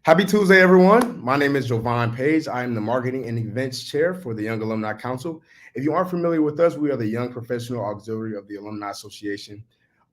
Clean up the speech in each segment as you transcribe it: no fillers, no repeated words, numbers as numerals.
Happy Tuesday, everyone. My name is Jovan Page. I am the Marketing and Events Chair for the Young Alumni Council. If you aren't familiar with us, we are the Young Professional Auxiliary of the Alumni Association.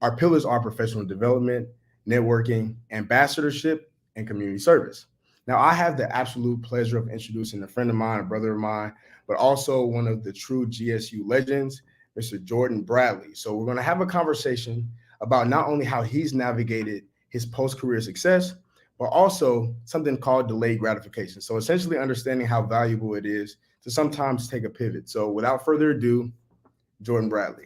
Our pillars are professional development, networking, ambassadorship, and community service. Now, I have the absolute pleasure of introducing a friend of mine, a brother of mine, but also one of the true GSU legends, Mr. Jordan Bradley. So we're going to have a conversation about not only how he's navigated his post-career success, but also something called delayed gratification. So essentially understanding how valuable it is to sometimes take a pivot. So without further ado, Jordan Bradley.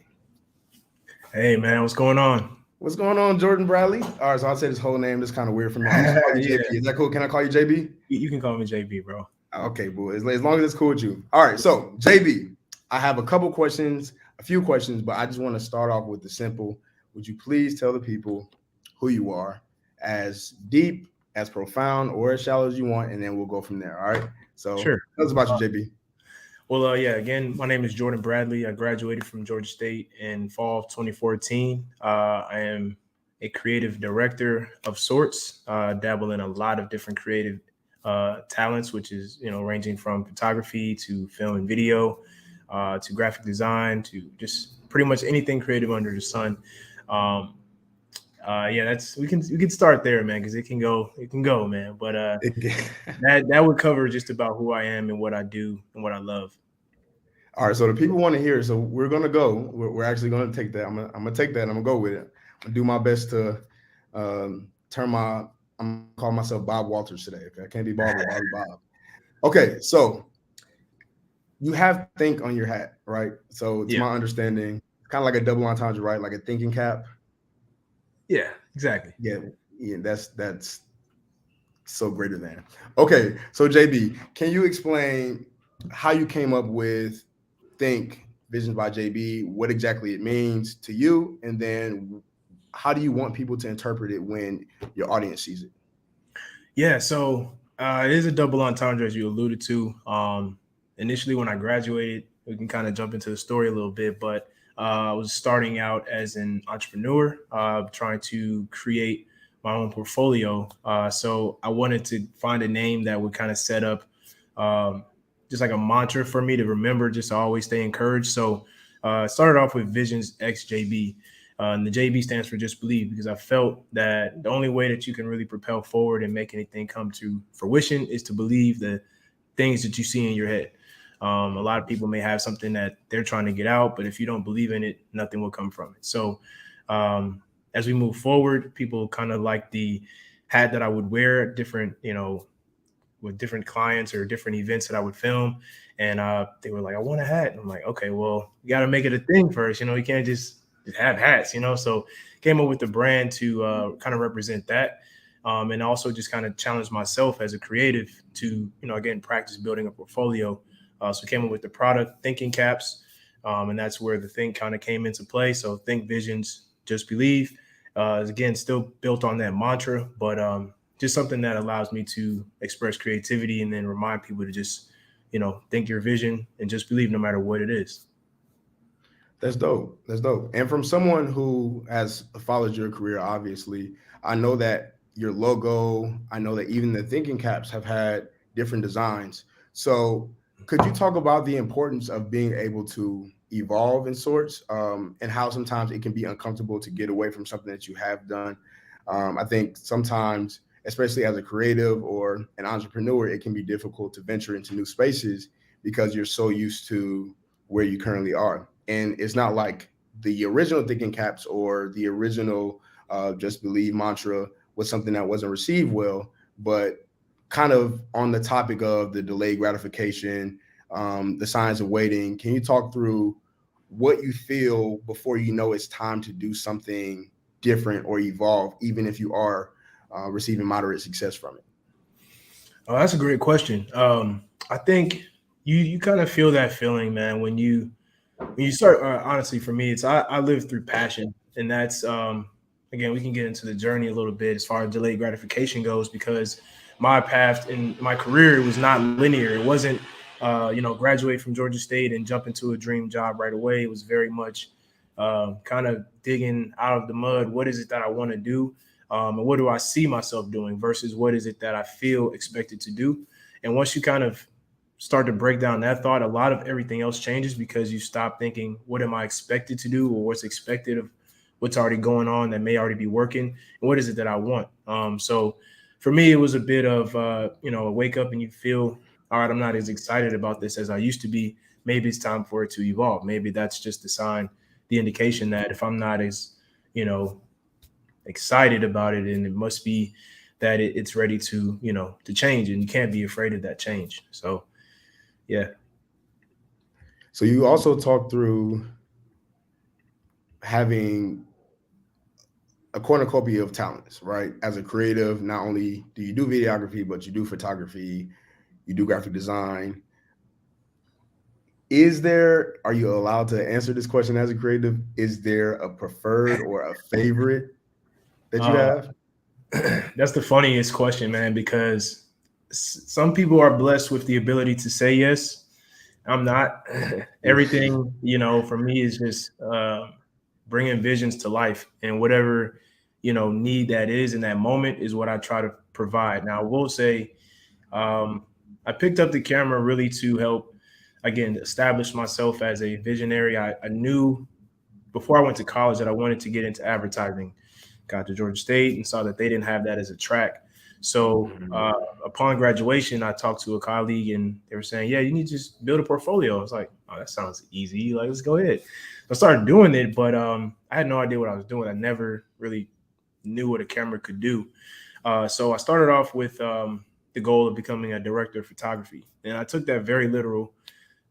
Hey, man, what's going on? What's going on, Jordan Bradley? All right, so I'll say his whole name. That's kind of weird for me. I'll just call you Yeah. JB. Is that cool? Can I call you JB? You can call me JB, bro. Okay, boo. As long as it's cool with you. All right, so JB, I have a few questions, but I just want to start off with the simple. Would you please tell the people who you are, as deep, as profound, or as shallow as you want, and then we'll go from there. All right. So Sure. tell us about you, JB. Yeah, again, my name is Jordan Bradley. I graduated from Georgia State in fall of 2014. I am a creative director of sorts, dabble in a lot of different creative talents, which is, ranging from photography to film and video, to graphic design, to just pretty much anything creative under the sun. We can start there, man, because it can go, man. But that would cover just about who I am and what I do and what I love. All right, so the people want to hear. So we're gonna go. We're actually gonna take that. I'm gonna take that. And I'm gonna go with it. I'm gonna do my best to I'm gonna call myself Bob Walters today. Okay, I can't be Bob, I'll be Bob. Okay, so you have think on your hat, right? So it's my understanding, kind of like a double entendre, right? Like a thinking cap. Yeah, exactly. Yeah, that's so greater than. Okay, so JB, can you explain how you came up with Think Visions by JB, what exactly it means to you, and then how do you want people to interpret it when your audience sees it? Yeah, so it is a double entendre, as you alluded to. Initially, when I graduated, we can kind of jump into the story a little bit, but I was starting out as an entrepreneur, trying to create my own portfolio. So I wanted to find a name that would kind of set up just like a mantra for me to remember, just to always stay encouraged. So I started off with Visions X JB. And the JB stands for Just Believe, because I felt that the only way that you can really propel forward and make anything come to fruition is to believe the things that you see in your head. A lot of people may have something that they're trying to get out, but if you don't believe in it, nothing will come from it. So as we move forward, people kind of like the hat that I would wear at different, with different clients or different events that I would film. And they were like, I want a hat. And I'm like, okay, well, you got to make it a thing first. You can't just have hats, so came up with the brand to kind of represent that, and also just kind of challenge myself as a creative to again practice building a portfolio. So came up with the product Thinking Caps, and that's where the Think kind of came into play. So Think Visions Just Believe is again still built on that mantra, but just something that allows me to express creativity and then remind people to just think your vision and just believe no matter what it is. That's dope. That's dope. And from someone who has followed your career, obviously, I know that your logo, I know that even the thinking caps have had different designs. So could you talk about the importance of being able to evolve in sorts, and how sometimes it can be uncomfortable to get away from something that you have done? I think sometimes, especially as a creative or an entrepreneur, it can be difficult to venture into new spaces because you're so used to where you currently are. And it's not like the original thinking caps or the original Just Believe mantra was something that wasn't received well, but kind of on the topic of the delayed gratification, the signs of waiting, can you talk through what you feel before you know it's time to do something different or evolve, even if you are receiving moderate success from it? Oh, that's a great question. I think you kind of feel that feeling, man, when you start. Honestly, for me, it's I live through passion, and that's again, we can get into the journey a little bit as far as delayed gratification goes, because my path in my career was not linear. It wasn't graduate from Georgia State and jump into a dream job right away. It was very much kind of digging out of the mud. What is it that I want to do? and what do I see myself doing versus what is it that I feel expected to do. And once you kind of start to break down that thought, a lot of everything else changes because you stop thinking, what am I expected to do, or what's expected of what's already going on that may already be working, and what is it that I want. So for me, it was a bit of, wake up and you feel, all right, I'm not as excited about this as I used to be. Maybe it's time for it to evolve. Maybe that's just the sign, the indication that if I'm not as, excited about it, and it must be that it's ready to, to change, and you can't be afraid of that change. So, yeah. So you also talked through having a cornucopia of talents, right? As a creative, not only do you do videography, but you do photography, you do graphic design. Are you allowed to answer this question as a creative? Is there a preferred or a favorite that you Uh, have? that's the funniest question, man, because some people are blessed with the ability to say yes. I'm not. Everything, for me is just bringing visions to life, and whatever, need that is in that moment is what I try to provide. Now, I will say, I picked up the camera really to help, again, establish myself as a visionary. I knew before I went to college that I wanted to get into advertising. Got to Georgia State and saw that they didn't have that as a track. So upon graduation, I talked to a colleague and they were saying, yeah, you need to just build a portfolio. I was like, oh, that sounds easy. Like, let's go ahead. I started doing it, but I had no idea what I was doing. I never really knew what a camera could do. So I started off with the goal of becoming a director of photography. And I took that very literal.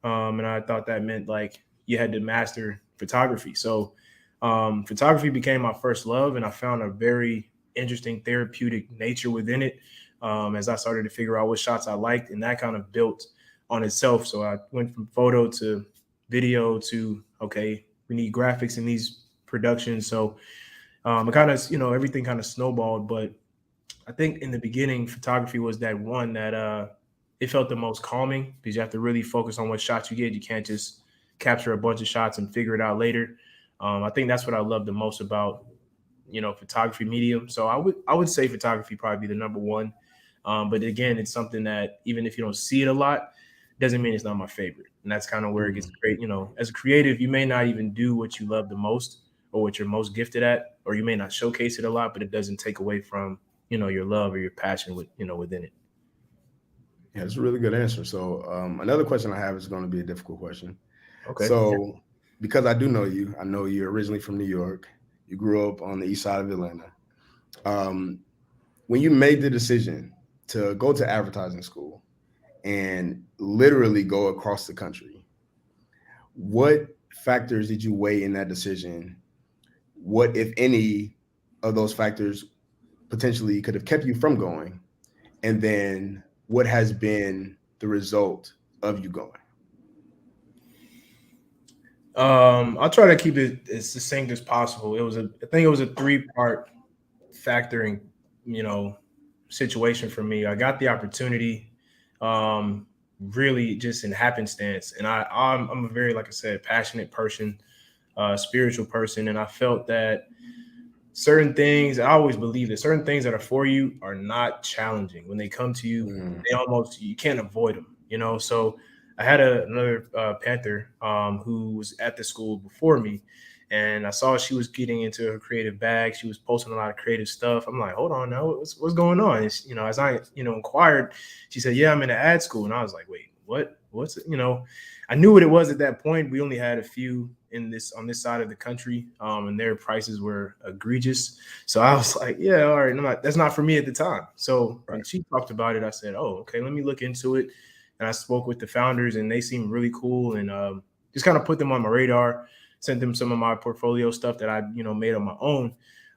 And I thought that meant like you had to master photography. So photography became my first love, and I found a very interesting therapeutic nature within it as I started to figure out what shots I liked, and that kind of built on itself. So I went from photo to video to, okay, we need graphics in these productions. So it kind of, everything kind of snowballed. But I think in the beginning, photography was that one that it felt the most calming because you have to really focus on what shots you get. You can't just capture a bunch of shots and figure it out later. I think that's what I love the most about, photography medium. So I would say photography probably be the number one. But again, it's something that even if you don't see it a lot, doesn't mean it's not my favorite. And that's kind of where it gets great. As a creative, you may not even do what you love the most or what you're most gifted at, or you may not showcase it a lot, but it doesn't take away from, your love or your passion within it. Yeah, it's a really good answer. So another question I have is going to be a difficult question. Okay. So because I do know you, I know you're originally from New York. You grew up on the east side of Atlanta. When you made the decision to go to advertising school and literally go across the country, what factors did you weigh in that decision? What, if any, of those factors potentially could have kept you from going? And then what has been the result of you going? I'll try to keep it as succinct as possible. I think it was a 3-part factoring, situation for me. I got the opportunity, really just in happenstance, and I'm a very, like I said, passionate person, spiritual person, and I felt that certain things, I always believe that certain things that are for you are not challenging. When they come to you, you can't avoid them. So I had another Panther who was at the school before me, and I saw she was getting into her creative bag. She was posting a lot of creative stuff. I'm like, hold on now, what's going on? And, as I, inquired, she said, yeah, I'm in an ad school. And I was like, wait, what's it? I knew what it was at that point. We only had a few on this side of the country, and their prices were egregious. So I was like, yeah, all right. That's not for me at the time. So when she talked about it, I said, oh, okay, let me look into it. And I spoke with the founders, and they seemed really cool, and just kind of put them on my radar. Sent them some of my portfolio stuff that I, made on my own,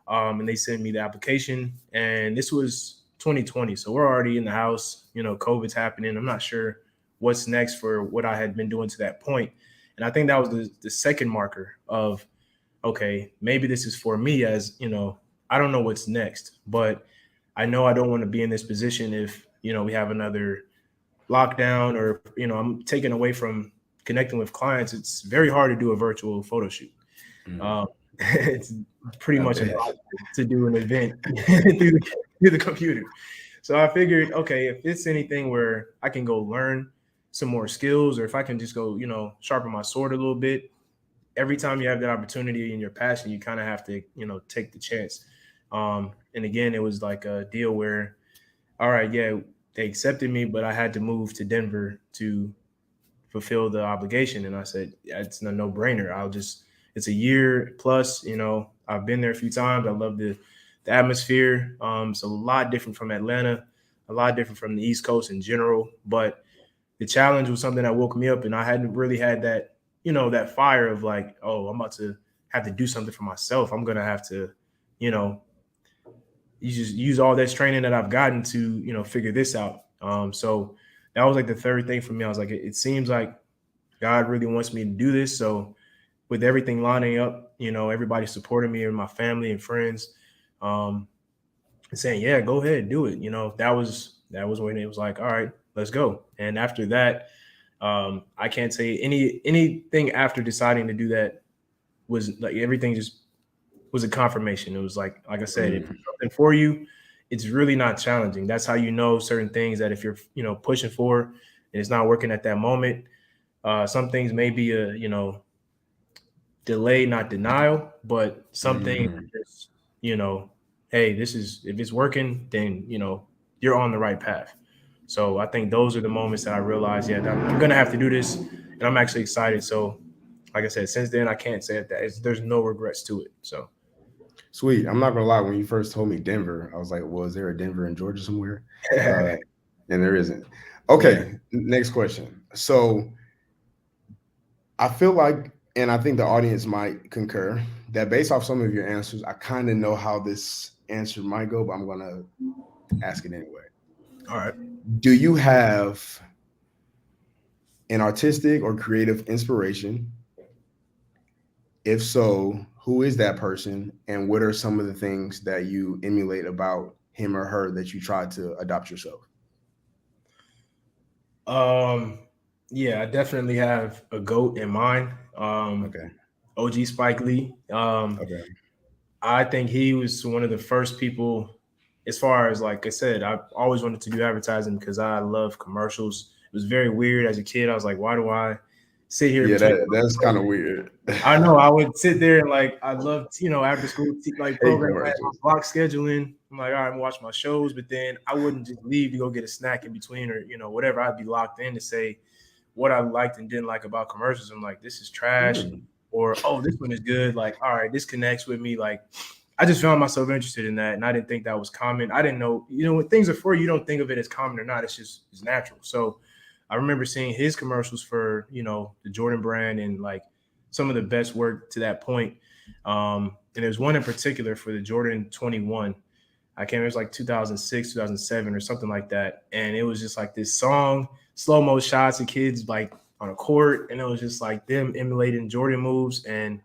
and they sent me the application. And this was 2020, so we're already in the house. COVID's happening. I'm not sure what's next for what I had been doing to that point. And I think that was the second marker of, okay, maybe this is for me. As I don't know what's next, but I know I don't want to be in this position if we have another lockdown, or I'm taken away from connecting with clients. It's very hard to do a virtual photo shoot. It's pretty I much bet. impossible to do an event through the computer. So I figured, okay, if it's anything where I can go learn some more skills, or if I can just go, sharpen my sword a little bit, every time you have that opportunity and your passion, you kind of have to, take the chance. And again, it was like a deal where, all right, yeah, they accepted me, but I had to move to Denver to fulfill the obligation. And I said, yeah, it's a no brainer. It's a year plus, I've been there a few times. I love the atmosphere. It's a lot different from Atlanta, a lot different from the East Coast in general. But the challenge was something that woke me up, and I hadn't really had that, that fire of like, oh, I'm about to have to do something for myself. I'm going to have to, you know, you just use all this training that I've gotten to, figure this out. So that was like the third thing for me. I was like, it seems like God really wants me to do this. So with everything lining up, everybody supporting me and my family and friends, saying, yeah, go ahead, do it. That was when it was like, all right, let's go. And after that, I can't say anything after deciding to do that was like everything just was a confirmation. It was like I said, if it's something for you, it's really not challenging. That's how you know certain things that if you're pushing for and it's not working at that moment, some things may be a delay, not denial, but some things just hey, this is if it's working, then you're on the right path. So I think those are the moments that I realized, yeah, I'm gonna have to do this, and I'm actually excited. So, like I said, since then I can't say that there's no regrets to it. So Sweet. I'm not gonna lie. When you first told me Denver, I was like, "Well, is there a Denver in Georgia somewhere?" Uh, and there isn't. yeah. Okay. Next question. So I feel like, and I think the audience might concur, that based off some of your answers, I kind of know how this answer might go, but I'm gonna ask it anyway. All right. Do you have an artistic or creative inspiration? If so, who is that person, and what are some of the things that you emulate about him or her that you try to adopt yourself? Um, yeah, I definitely have a goat in mind. Okay. OG Spike Lee. Okay. I think he was one of the first people, as far as like I said, I always wanted to do advertising because I love commercials. It was very weird as a kid. I was like, why do I sit here Yeah, between? that's kind of weird. I know I would sit there and like I loved, after school like Hate program. I had my commercials. block scheduling. I'm like, all right, I'm watch my shows, but then I wouldn't just leave to go get a snack in between or whatever. I'd be locked in to say what I liked and didn't like about commercials. I'm like, this is trash, or oh, this one is good. Like, all right, this connects with me. Like, I just found myself interested in that, and I didn't think that was common. I didn't know, when things are for you, you don't think of it as common or not. It's natural. So I remember seeing his commercials for the Jordan brand and like some of the best work to that point. And there's one in particular for the Jordan 21. I can't remember, it was like 2006, 2007 or something like that. And it was just like this song, slow mo shots of kids like on a court. And it was just like them emulating Jordan moves. And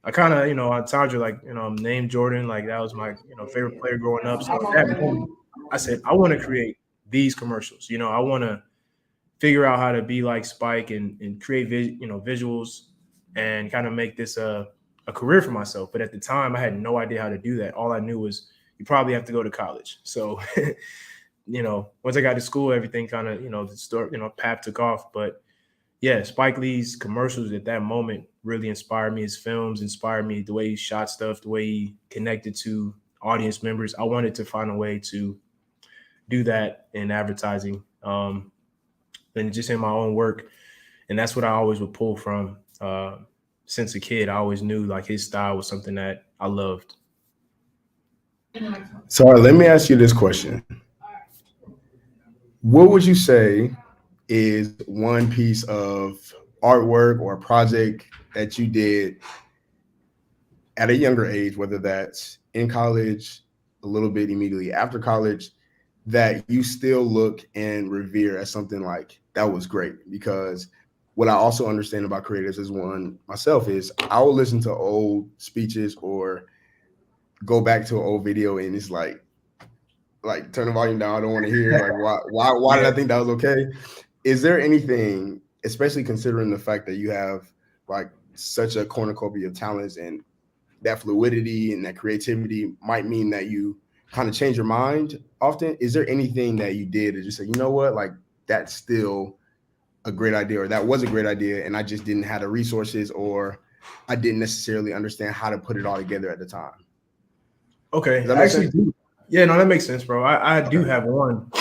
I kind of, I told you like, I'm named Jordan. Like that was my, favorite player growing up. So at that moment, I said, I want to create these commercials. I want to figure out how to be like Spike and create, visuals and kind of make this a career for myself. But at the time, I had no idea how to do that. All I knew was you probably have to go to college. So, once I got to school, everything kind of, the store, path took off. But yeah, Spike Lee's commercials at that moment really inspired me. His films inspired me, the way he shot stuff, the way he connected to audience members. I wanted to find a way to do that in advertising, and just in my own work. And that's what I always would pull from. Since a kid, I always knew like his style was something that I loved. So let me ask you this question. What would you say is one piece of artwork or project that you did at a younger age, whether that's in college, a little bit immediately after college, that you still look and revere as something like that was great? Because what I also understand about creatives as one myself is I will listen to old speeches or go back to an old video and it's like turn the volume down. I don't want to hear like why did Yeah. I think that was okay? Is there anything, especially considering the fact that you have like such a cornucopia of talents and that fluidity and that creativity might mean that you kind of change your mind often. Is there anything that you did to just say, you know what, like that's still a great idea, or that was a great idea, and I just didn't have the resources, or I didn't necessarily understand how to put it all together at the time? Okay, Does that I make actually sense? do. Yeah, no, that makes sense, bro. I do Okay. have one,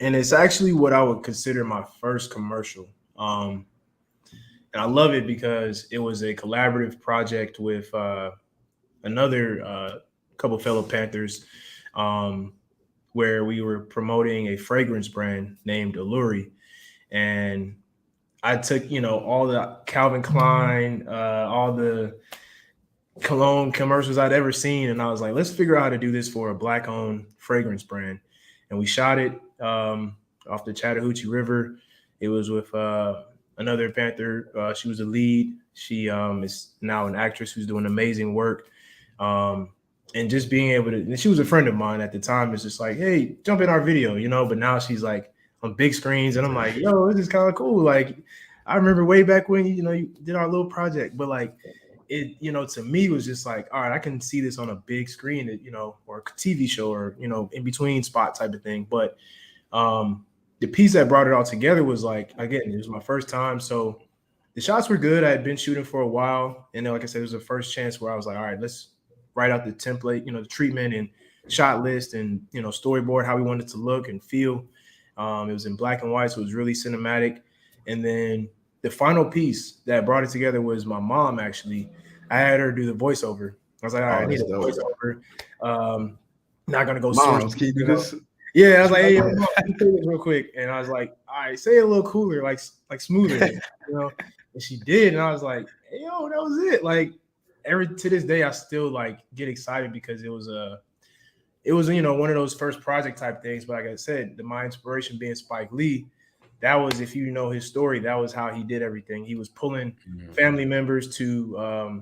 and it's actually what I would consider my first commercial. And I love it because it was a collaborative project with another couple fellow Panthers, um, where we were promoting a fragrance brand named Alluri, and I took all the Calvin Klein, all the cologne commercials I'd ever seen, and I was like, let's figure out how to do this for a black-owned fragrance brand. And we shot it off the Chattahoochee River. It was with another Panther. She was a lead. She is now an actress who's doing amazing work. And just being able to, and she was a friend of mine at the time. It's just like, hey, jump in our video, But now she's like on big screens, and I'm like, yo, this is kind of cool. Like, I remember way back when you did our little project, but like it, to me was just like, all right, I can see this on a big screen, or a TV show, or in between spot type of thing. But the piece that brought it all together was like, again, it was my first time, so the shots were good. I had been shooting for a while, and then, like I said, it was the first chance where I was like, all right, let's write out the template, the treatment and shot list, and storyboard how we wanted it to look and feel. It was in black and white, so it was really cinematic. And then the final piece that brought it together was my mom. Actually, I had her do the voiceover. I was like, all right, I need a voiceover. Not gonna go source. Moms, can you do this? Yeah, I was like, hey, mom, can you say this real quick? And I was like, all right, say it a little cooler, like smoother, And she did, and I was like, hey, yo, that was it. Like, to this day, I still like get excited because it was one of those first project type things. But like I said, my inspiration being Spike Lee, that was, if you know his story, that was how he did everything. He was pulling family members to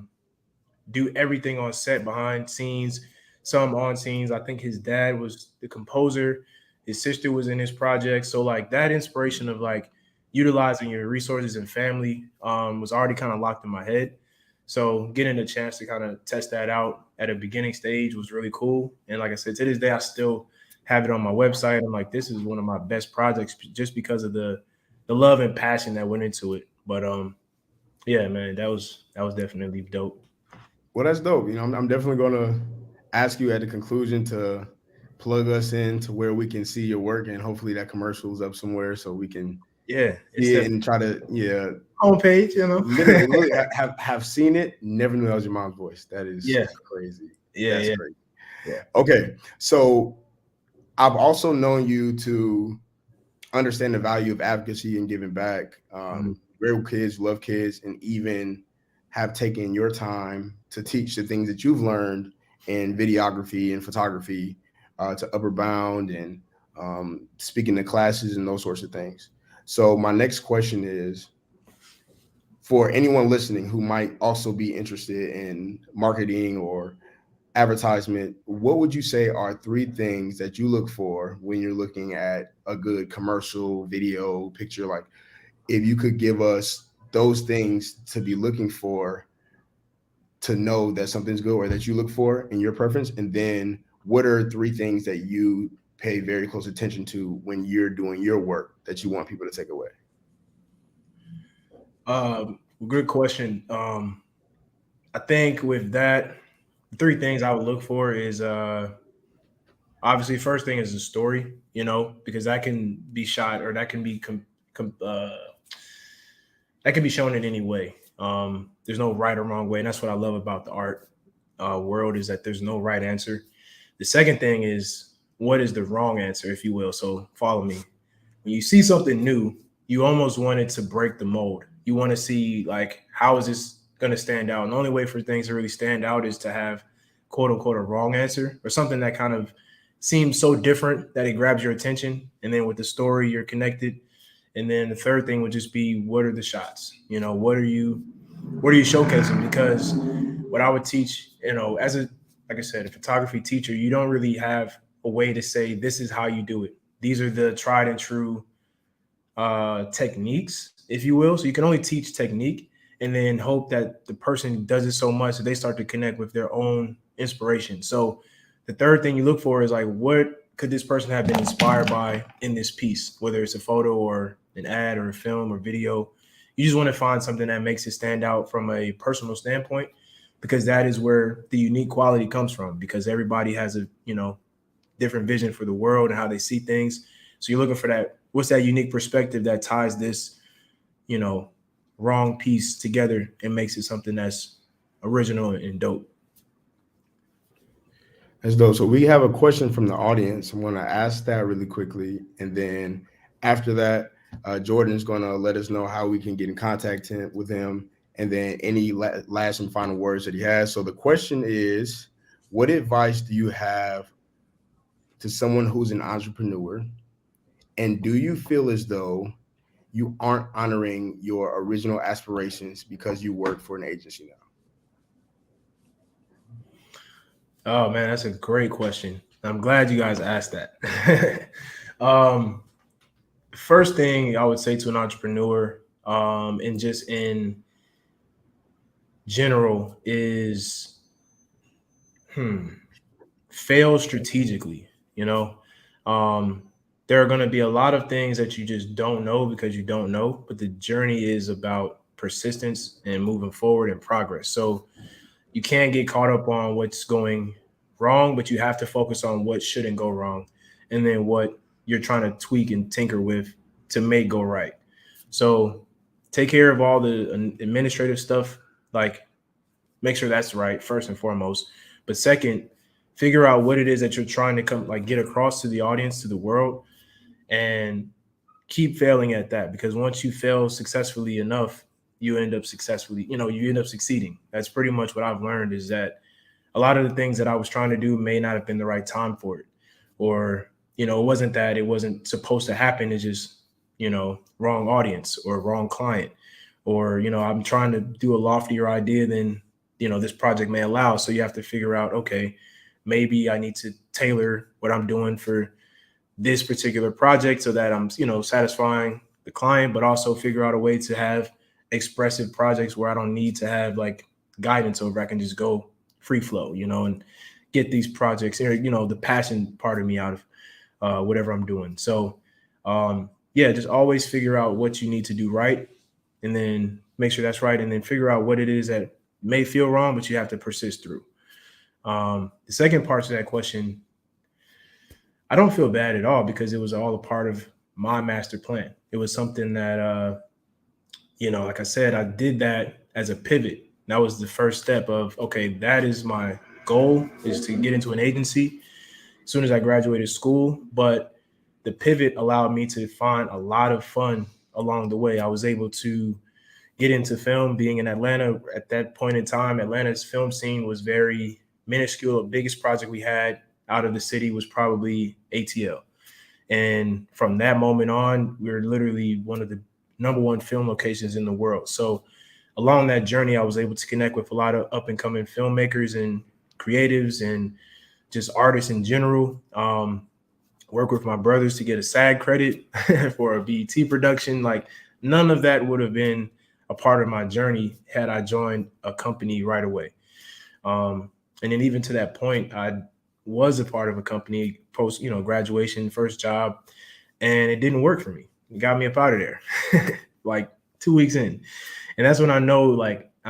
do everything on set, behind scenes, some on scenes. I think his dad was the composer. His sister was in his project. So like that inspiration of like utilizing your resources and family was already kind of locked in my head. So getting a chance to kind of test that out at a beginning stage was really cool. And like I said, to this day, I still have it on my website. I'm like, this is one of my best projects just because of the love and passion that went into it. But yeah, man, that was definitely dope. Well, that's dope. I'm definitely going to ask you at the conclusion to plug us in to where we can see your work, and hopefully that commercial is up somewhere so we can see it and try to homepage. Literally have seen it. Never knew that was your mom's voice. That is crazy. That's crazy. Yeah. Okay, so I've also known you to understand the value of advocacy and giving back. Great kids, love kids, and even have taken your time to teach the things that you've learned in videography and photography to Upper Bound and speaking to classes and those sorts of things. So my next question is, for anyone listening who might also be interested in marketing or advertisement, what would you say are 3 things that you look for when you're looking at a good commercial, video, picture? Like, if you could give us those things to be looking for to know that something's good, or that you look for in your preference, and then what are 3 things that you pay very close attention to when you're doing your work that you want people to take away? Good question. I think with that, 3 things I would look for is obviously, first thing is the story, because that can be shot, or that can be that can be shown in any way. There's no right or wrong way, and that's what I love about the art world, is that there's no right answer. The second thing is, what is the wrong answer, if you will? So follow me. When you see something new, you almost want it to break the mold. You want to see, like, how is this going to stand out? And the only way for things to really stand out is to have, quote unquote, a wrong answer, or something that kind of seems so different that it grabs your attention. And then with the story, you're connected. And then the third thing would just be, what are the shots? What are you showcasing? Because what I would teach, as like I said, a photography teacher, you don't really have a way to say, this is how you do it. These are the tried and true techniques, if you will. So you can only teach technique. and then hope that the person does it so much that they start to connect with their own inspiration. So the third thing you look for is like, what could this person have been inspired by in this piece, whether it's a photo or an ad or a film or video. You just want to find something that makes it stand out from a personal standpoint, because that is where the unique quality comes from, because everybody has a, different vision for the world and how they see things. So you're looking for that. What's that unique perspective that ties this, wrong piece together and makes it something that's original and dope? That's dope. So we have a question from the audience. I'm going to ask that really quickly, and then after that, Jordan is going to let us know how we can get in contact with him, and then any last and final words that he has. So the question is, what advice do you have to someone who's an entrepreneur, and do you feel as though you aren't honoring your original aspirations because you work for an agency now? Oh man, that's a great question. I'm glad you guys asked that. First thing I would say to an entrepreneur, and just in general, is fail strategically. There are going to be a lot of things that you just don't know because you don't know, but the journey is about persistence and moving forward and progress. So you can't get caught up on what's going wrong, but you have to focus on what shouldn't go wrong, and then what you're trying to tweak and tinker with to make go right. So take care of all the administrative stuff, like make sure that's right first and foremost. But second, figure out what it is that you're trying to get across to the audience, to the world, and keep failing at that, because once you fail successfully enough, you end up succeeding. That's pretty much what I've learned, is that a lot of the things that I was trying to do may not have been the right time for it. Or, it wasn't that it wasn't supposed to happen. It's just, wrong audience or wrong client. Or, I'm trying to do a loftier idea than, this project may allow. So you have to figure out, okay, maybe I need to tailor what I'm doing for this particular project so that I'm, satisfying the client, but also figure out a way to have expressive projects where I don't need to have like guidance over. I can just go free flow, and get these projects, the passion part of me out of whatever I'm doing. So, just always figure out what you need to do right, and then make sure that's right, and then figure out what it is that may feel wrong, but you have to persist through. The second part to that question, I don't feel bad at all, because it was all a part of my master plan. It was something that, like I said, I did that as a pivot. That was the first step of, okay, that is my goal, is to get into an agency as soon as I graduated school. But the pivot allowed me to find a lot of fun along the way. I was able to get into film. Being in Atlanta at that point in time, Atlanta's film scene was very minuscule. The biggest project we had out of the city was probably ATL. And from that moment on, we were literally one of the number one film locations in the world. So along that journey, I was able to connect with a lot of up and coming filmmakers and creatives and just artists in general. Work with my brothers to get a SAG credit for a BET production. Like, none of that would have been a part of my journey had I joined a company right away. And then even to that point, I was a part of a company post, graduation, first job, and it didn't work for me. It got me up out of there like 2 weeks in. And that's when I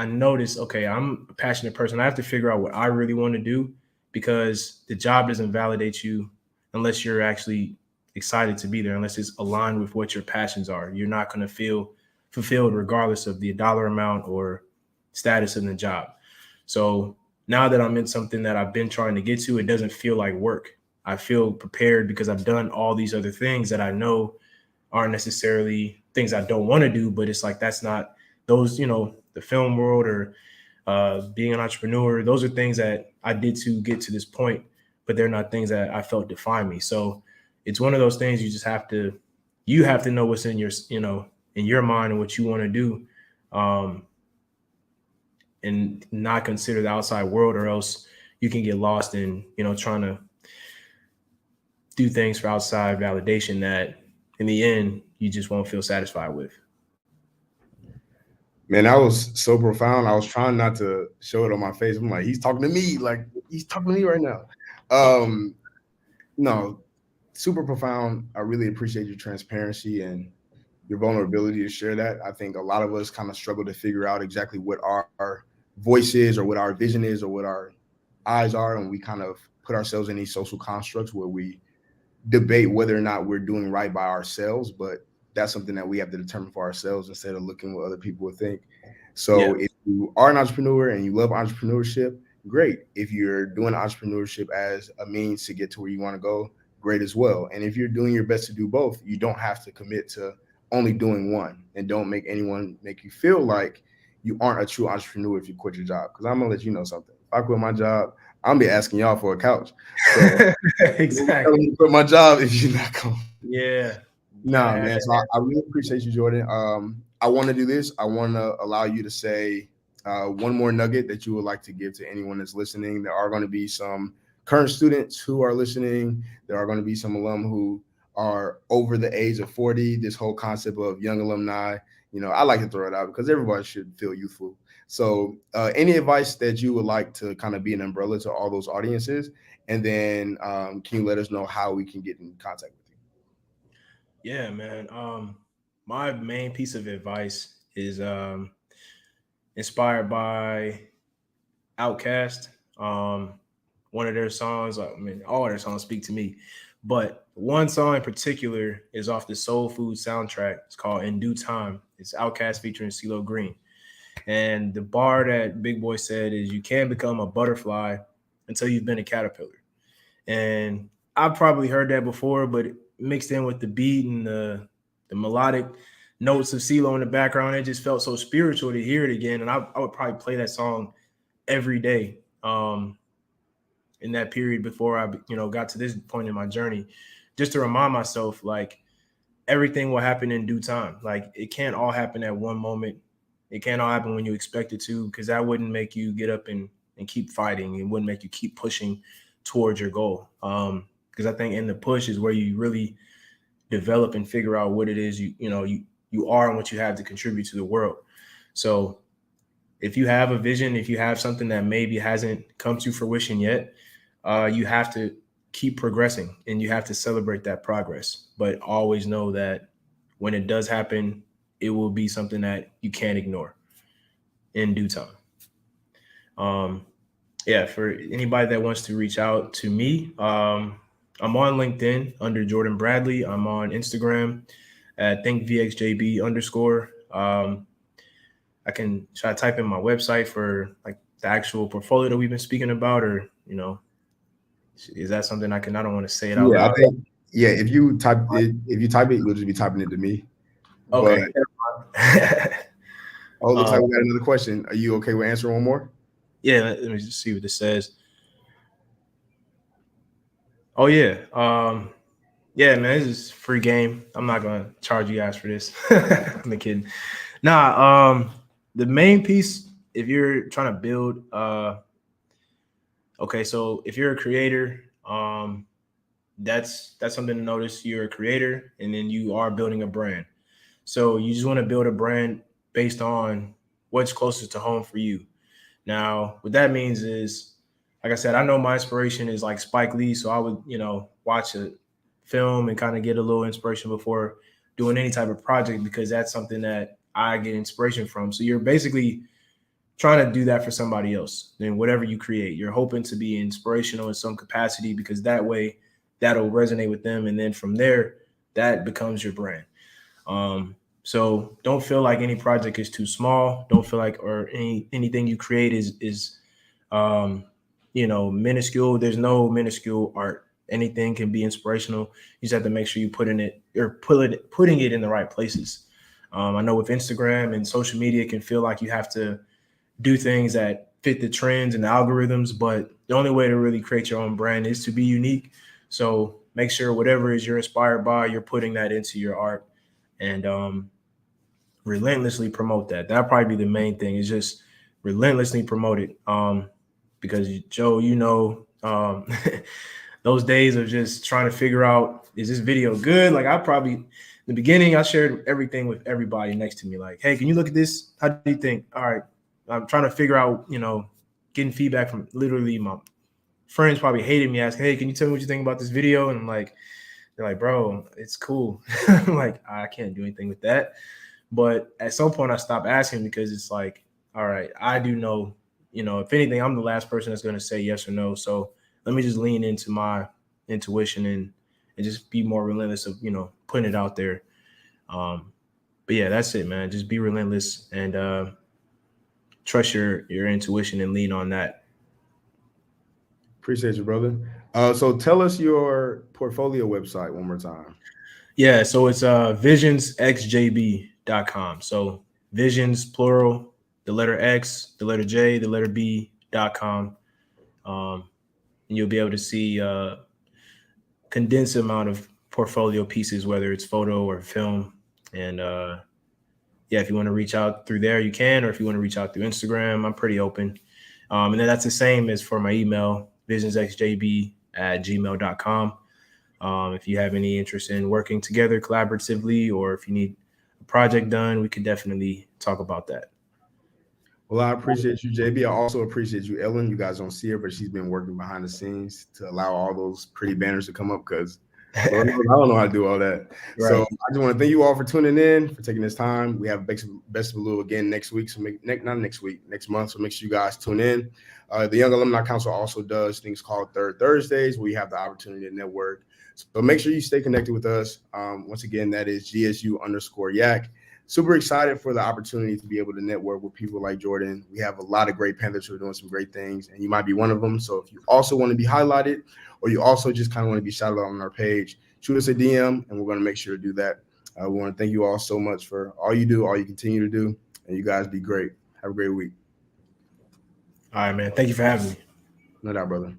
noticed, okay, I'm a passionate person. I have to figure out what I really want to do, because the job doesn't validate you unless you're actually excited to be there, unless it's aligned with what your passions are. You're not going to feel fulfilled regardless of the dollar amount or status in the job. So now that I'm in something that I've been trying to get to, it doesn't feel like work. I feel prepared because I've done all these other things that I know aren't necessarily things I don't want to do, but it's like, that's not those, the film world or being an entrepreneur. Those are things that I did to get to this point, but they're not things that I felt define me. So it's one of those things you have to know what's in your, in your mind and what you want to do. And not consider the outside world, or else you can get lost in, trying to do things for outside validation that in the end, you just won't feel satisfied with. Man, that was so profound. I was trying not to show it on my face. I'm like, he's talking to me, like he's talking to me right now. Um, no, super profound. I really appreciate your transparency and your vulnerability to share that. I think a lot of us kind of struggle to figure out exactly what our voice is or what our vision is or what our eyes are, and we kind of put ourselves in these social constructs where we debate whether or not we're doing right by ourselves, but that's something that we have to determine for ourselves instead of looking what other people would think. Yeah. So if you are an entrepreneur and you love entrepreneurship, great. If you're doing entrepreneurship as a means to get to where you want to go, great as well. And if you're doing your best to do both, you don't have to commit to only doing one, and don't make anyone make you feel like you aren't a true entrepreneur if you quit your job. Because I'm gonna let you know something. If I quit my job, I'm gonna be asking y'all for a couch. So telling Exactly. me to quit my job if you're not going. Yeah. You gotta Nah, have man. that So I answer. really appreciate you, Jordan. I want to do this. I want to allow you to say one more nugget that you would like to give to anyone that's listening. There are going to be some current students who are listening. There are going to be some alum who are over the age of 40. This whole concept of young alumni, I like to throw it out because everybody should feel youthful. So, any advice that you would like to kind of be an umbrella to all those audiences? And then, can you let us know how we can get in contact with you? Yeah, man. My main piece of advice is inspired by Outkast. One of their songs, I mean, all their songs speak to me, but one song in particular is off the Soul Food soundtrack. It's called "In Due Time." It's Outkast featuring CeeLo Green, and the bar that Big Boy said is, "You can't become a butterfly until you've been a caterpillar." And I've probably heard that before, but mixed in with the beat and the melodic notes of CeeLo in the background, it just felt so spiritual to hear it again. And I would probably play that song every day in that period before I, got to this point in my journey, just to remind myself like everything will happen in due time. Like it can't all happen at one moment. It can't all happen when you expect it to, because that wouldn't make you get up and keep fighting. It wouldn't make you keep pushing towards your goal. Because I think in the push is where you really develop and figure out what it is you are and what you have to contribute to the world. So if you have a vision, if you have something that maybe hasn't come to fruition yet, you have to keep progressing and you have to celebrate that progress. But always know that when it does happen, it will be something that you can't ignore in due time. Um, yeah, for anybody that wants to reach out to me, I'm on LinkedIn under Jordan Bradley. I'm on Instagram at thinkvxjb underscore. I can try to type in my website for like the actual portfolio that we've been speaking about, or is that something I don't want to say it out Yeah, I loud. think if you type it, you'll just be typing it to me. But Okay. oh, it looks uh, like we got another question. Are you okay with answering one more? yeah, let me just see what this says. Oh yeah. Yeah, man, this is free game. I'm not gonna charge you guys for this. I'm kidding. Nah, the main piece, if you're trying to build okay, so if you're a creator, that's something to notice. You're a creator and then you are building a brand. So you just want to build a brand based on what's closest to home for you. Now, what that means is, like I said, I know my inspiration is like Spike Lee, so I would, watch a film and kind of get a little inspiration before doing any type of project, because that's something that I get inspiration from. So you're basically trying to do that for somebody else. Then whatever you create, you're hoping to be inspirational in some capacity, because that way that'll resonate with them, and then from there that becomes your brand. So don't feel like any project is too small. Don't feel like or anything you create is um, minuscule. There's no minuscule art. Anything can be inspirational. You just have to make sure you putting it in the right places. I know with Instagram and social media, it can feel like you have to do things that fit the trends and the algorithms, but the only way to really create your own brand is to be unique. So make sure whatever is you're inspired by, you're putting that into your art, and relentlessly promote that. That'll probably be the main thing, is just relentlessly promote it. Because Joe, those days of just trying to figure out, is this video good? Like I probably the beginning, I shared everything with everybody next to me. Like, hey, can you look at this? How do you think? All right, I'm trying to figure out, getting feedback from literally my friends. Probably hated me asking, hey, can you tell me what you think about this video? And I'm like, they're like, bro, it's cool. I'm like, I can't do anything with that. But at some point, I stopped asking because it's like, all right, I do know, if anything, I'm the last person that's going to say yes or no. So let me just lean into my intuition and just be more relentless of, putting it out there. But yeah, that's it, man. Just be relentless and trust your intuition and lean on that. Appreciate you, brother. So tell us your portfolio website one more time. Yeah, so it's visionsxjb.com. So visions plural, the letter X, the letter J, the letter B.com. And you'll be able to see condensed amount of portfolio pieces, whether it's photo or film. And yeah, if you want to reach out through there, you can, or if you want to reach out through Instagram, I'm pretty open. And then that's the same as for my email, visionsxjb@gmail.com. If you have any interest in working together collaboratively, or if you need a project done, we could definitely talk about that. Well, I appreciate you, JB. I also appreciate you, Ellen. You guys don't see her, but she's been working behind the scenes to allow all those pretty banners to come up because Lord knows I don't know how to do all that. Right. So I just want to thank you all for tuning in, for taking this time. We have Best of Blue again next week. So not next week, next month. So make sure you guys tune in. The Young Alumni Council also does things called Third Thursdays, where you have the opportunity to network. So make sure you stay connected with us. Once again, that is GSU_YAC. Super excited for the opportunity to be able to network with people like Jordan. We have a lot of great Panthers who are doing some great things, and you might be one of them. So if you also want to be highlighted, or you also just kind of want to be shouted out on our page, shoot us a DM, and we're going to make sure to do that. We want to thank you all so much for all you do, all you continue to do, and you guys be great. Have a great week. All right, man. Thank you for having me. No doubt, brother.